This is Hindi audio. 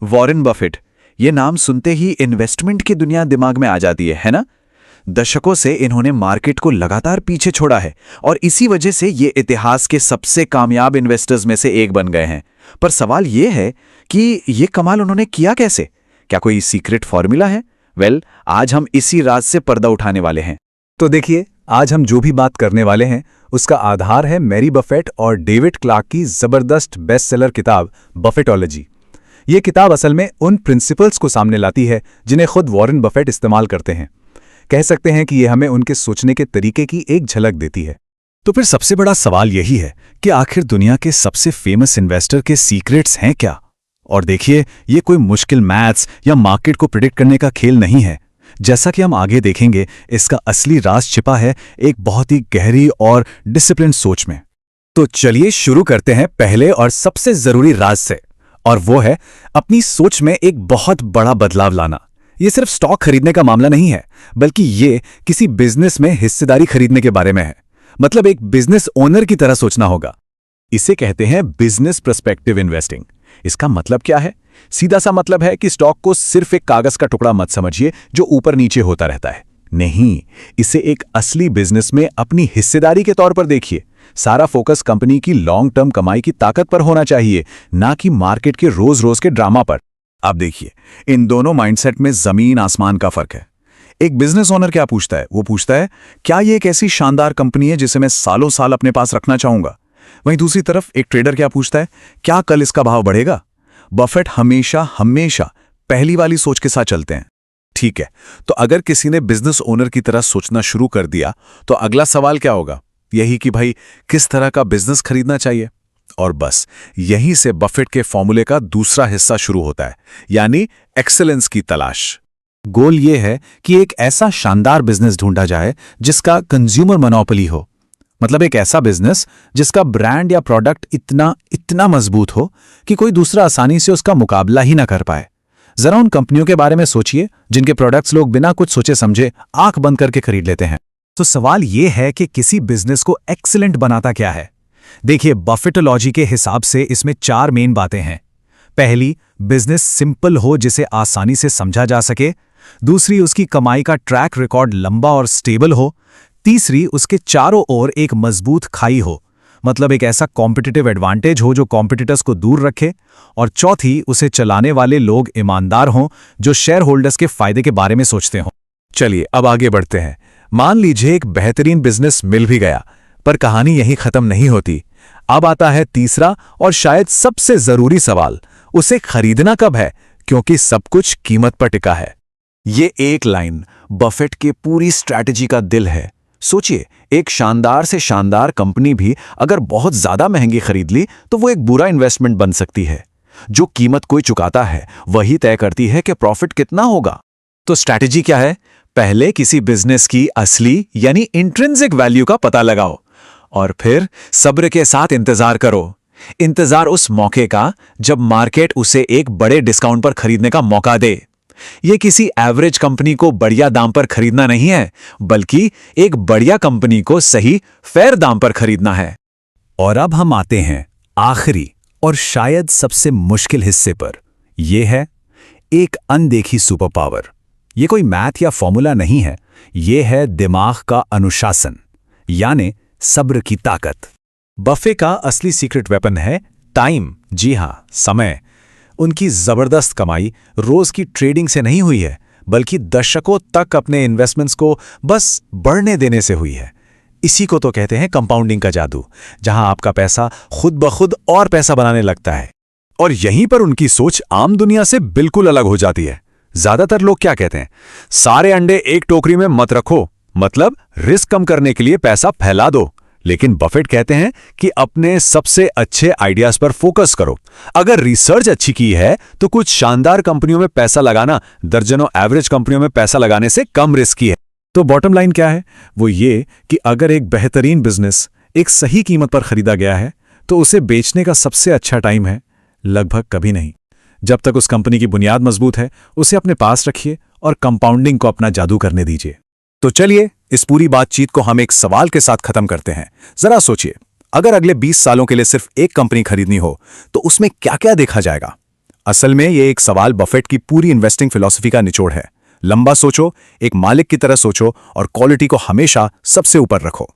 वॉरेन बफेट, ये नाम सुनते ही इन्वेस्टमेंट की दुनिया दिमाग में आ जाती है ना? दशकों से इन्होंने मार्केट को लगातार पीछे छोड़ा है और इसी वजह से ये इतिहास के सबसे कामयाब इन्वेस्टर्स में से एक बन गए हैं। पर सवाल ये है कि ये कमाल उन्होंने किया कैसे? क्या कोई सीक्रेट फॉर्मूला है? आज हम इसी राज से पर्दा उठाने वाले हैं। तो देखिए, आज हम जो भी बात करने वाले हैं उसका आधार है मैरी बफेट और डेविड क्लार्क की जबरदस्त बेस्टसेलर किताब बफेटोलॉजी। ये किताब असल में उन प्रिंसिपल्स को सामने लाती है जिन्हें खुद वॉरेन बफेट इस्तेमाल करते हैं। कह सकते हैं कि ये हमें उनके सोचने के तरीके की एक झलक देती है। तो फिर सबसे बड़ा सवाल यही है कि आखिर दुनिया के सबसे फेमस इन्वेस्टर के सीक्रेट्स हैं क्या? और देखिए, ये कोई मुश्किल मैथ्स या मार्केट को प्रिडिक्ट करने का खेल नहीं है। जैसा कि हम आगे देखेंगे, इसका असली राज छिपा है एक बहुत ही गहरी और डिसिप्लिन सोच में। तो चलिए शुरू करते हैं पहले और सबसे जरूरी राज से, और वो है अपनी सोच में एक बहुत बड़ा बदलाव लाना। ये सिर्फ स्टॉक खरीदने का मामला नहीं है, बल्कि ये किसी बिजनेस में हिस्सेदारी खरीदने के बारे में है। मतलब एक बिजनेस ओनर की तरह सोचना होगा। इसे कहते हैं बिजनेस पर्सपेक्टिव इन्वेस्टिंग। इसका मतलब क्या है? सीधा सा मतलब है कि स्टॉक को सिर्फ एक कागज का टुकड़ा मत समझिए जो ऊपर नीचे होता रहता है। नहीं, इसे एक असली बिजनेस में अपनी हिस्सेदारी के तौर पर देखिए। सारा फोकस कंपनी की लॉन्ग टर्म कमाई की ताकत पर होना चाहिए, ना कि मार्केट के रोज रोज के ड्रामा पर। अब देखिए, इन दोनों माइंडसेट में जमीन आसमान का फर्क है। एक बिजनेस ओनर क्या पूछता है? वो पूछता है, क्या ये एक ऐसी शानदार कंपनी है जिसे मैं सालों साल अपने पास रखना चाहूंगा? वहीं दूसरी तरफ एक ट्रेडर क्या पूछता है, क्या कल इसका भाव बढ़ेगा? बफेट हमेशा हमेशा पहली वाली सोच के साथ चलते हैं। ठीक है, तो अगर किसी ने बिजनेस ओनर की तरह सोचना शुरू कर दिया तो अगला सवाल क्या होगा? यही कि भाई किस तरह का बिजनेस खरीदना चाहिए। और बस यहीं से बफेट के फॉर्मूले का दूसरा हिस्सा शुरू होता है, यानी एक्सेलेंस की तलाश। गोल ये है कि एक ऐसा शानदार बिजनेस ढूंढा जाए जिसका कंज्यूमर मोनोपोली हो। मतलब एक ऐसा बिजनेस जिसका ब्रांड या प्रोडक्ट इतना मजबूत हो कि कोई दूसरा आसानी से उसका मुकाबला ही ना कर पाए। जरा उन कंपनियों के बारे में सोचिए जिनके प्रोडक्ट्स लोग बिना कुछ सोचे समझे आंख बंद करके खरीद लेते हैं। तो सवाल यह है कि किसी बिजनेस को एक्सीलेंट बनाता क्या है? देखिए, बफेटोलॉजी के हिसाब से इसमें 4 मेन बातें हैं। पहली, बिजनेस सिंपल हो जिसे आसानी से समझा जा सके। दूसरी, उसकी कमाई का ट्रैक रिकॉर्ड लंबा और स्टेबल हो। तीसरी, उसके चारों ओर एक मजबूत खाई हो, मतलब एक ऐसा कॉम्पिटिटिव एडवांटेज हो जो कॉम्पिटिटर्स को दूर रखे। और चौथी, उसे चलाने वाले लोग ईमानदार हों जो शेयर होल्डर्स के फायदे के बारे में सोचते हों। चलिए अब आगे बढ़ते हैं। मान लीजिए एक बेहतरीन बिजनेस मिल भी गया, पर कहानी यहीं खत्म नहीं होती। अब आता है तीसरा और शायद सबसे जरूरी सवाल, उसे खरीदना कब है, क्योंकि सब कुछ कीमत पर टिका है। ये एक लाइन बफेट के पूरी स्ट्रैटेजी का दिल है। सोचिए, एक शानदार से शानदार कंपनी भी अगर बहुत ज्यादा महंगी खरीद ली तो वो एक बुरा इन्वेस्टमेंट बन सकती है। जो कीमत कोई चुकाता है वही तय करती है कि प्रॉफिट कितना होगा। तो स्ट्रैटेजी क्या है? पहले किसी बिजनेस की असली यानी इंट्रिंसिक वैल्यू का पता लगाओ और फिर सब्र के साथ इंतजार करो। इंतजार उस मौके का जब मार्केट उसे एक बड़े डिस्काउंट पर खरीदने का मौका दे। ये किसी एवरेज कंपनी को बढ़िया दाम पर खरीदना नहीं है, बल्कि एक बढ़िया कंपनी को सही फेयर दाम पर खरीदना है। और अब हम आते हैं आखिरी और शायद सबसे मुश्किल हिस्से पर। यह है एक अनदेखी सुपर पावर। यह कोई मैथ या फॉर्मूला नहीं है, यह है दिमाग का अनुशासन, यानी सब्र की ताकत। बफे का असली सीक्रेट वेपन है टाइम। जी हां, समय। उनकी जबरदस्त कमाई रोज की ट्रेडिंग से नहीं हुई है, बल्कि दशकों तक अपने इन्वेस्टमेंट्स को बस बढ़ने देने से हुई है। इसी को तो कहते हैं कंपाउंडिंग का जादू, जहां आपका पैसा खुद ब खुद और पैसा बनाने लगता है। और यहीं पर उनकी सोच आम दुनिया से बिल्कुल अलग हो जाती है। ज्यादातर लोग क्या कहते हैं? सारे अंडे एक टोकरी में मत रखो, मतलब रिस्क कम करने के लिए पैसा फैला दो। लेकिन बफेट कहते हैं कि अपने सबसे अच्छे आइडियाज पर फोकस करो। अगर रिसर्च अच्छी की है तो कुछ शानदार कंपनियों में पैसा लगाना दर्जनों एवरेज कंपनियों में पैसा लगाने से कम रिस्की है। तो बॉटम लाइन क्या है? वो ये कि अगर एक बेहतरीन बिजनेस एक सही कीमत पर खरीदा गया है तो उसे बेचने का सबसे अच्छा टाइम है लगभग कभी नहीं। जब तक उस कंपनी की बुनियाद मजबूत है, उसे अपने पास रखिए और कंपाउंडिंग को अपना जादू करने दीजिए। तो चलिए इस पूरी बातचीत को हम एक सवाल के साथ खत्म करते हैं। जरा सोचिए, अगर अगले 20 सालों के लिए सिर्फ एक कंपनी खरीदनी हो तो उसमें क्या क्या देखा जाएगा? असल में ये एक सवाल बफेट की पूरी इन्वेस्टिंग फिलॉसफी का निचोड़ है। लंबा सोचो, एक मालिक की तरह सोचो और क्वालिटी को हमेशा सबसे ऊपर रखो।